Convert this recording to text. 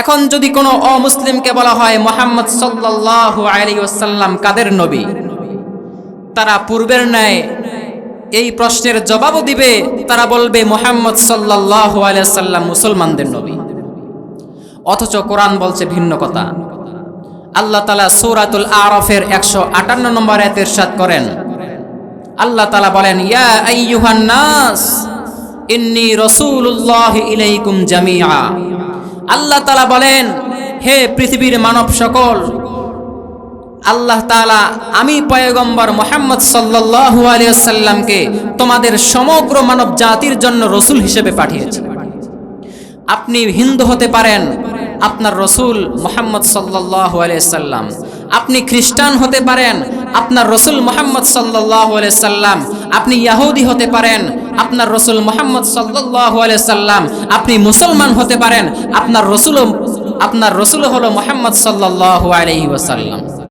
এখন যদি কোনো অমুসলিমকে বলা হয় মুহাম্মদ সাল্লাল্লাহু আলাইহি ওয়াসাল্লাম কাদের নবী, তারা পূর্বের ন্যায় এই প্রশ্নের জবাবও দিবে, তারা বলবে মুহাম্মদ সাল্লাল্লাহু আলাইহি ওয়াসাল্লাম মুসলমানদের নবী। অথচ কোরআন বলছে ভিন্ন কথা। আল্লাহ তাআলা সূরাতুল আরাফের 158 নম্বর আয়াতে ইরশাদ করেন, আল্লাহ তাআলা বলেন, ইয়া আইয়ুহান নাস ইন্নী রাসূলুল্লাহি ইলাইকুম জামিআ। আল্লাহ তাআলা বলেন, হে পৃথিবীর মানব সকল, আল্লাহ তাআলা আমি পয়গম্বর মুহাম্মদ সাল্লাল্লাহু আলাইহি ওয়াসাল্লামকে তোমাদের সমগ্র মানব জাতির জন্য রাসূল হিসেবে পাঠিয়েছি। আপনি হিন্দু হতে পারেন, আপনার রাসূল মুহাম্মদ সাল্লাল্লাহু আলাইহি ওয়াসাল্লাম। আপনি খ্রিস্টান হতে পারেন, আপনার রাসূল মুহাম্মদ সাল্লাল্লাহু আলাইহি ওয়াসাল্লাম। আপনি ইহুদি হতে পারেন, আপনার রাসূল মুহাম্মদ সাল্লাল্লাহু আলাইহি ওয়াসাল্লাম। আপনি মুসলমান হতে পারেন, আপনার রাসূল হলো মুহাম্মদ সাল্লাল্লাহু আলাইহি ওয়াসাল্লাম।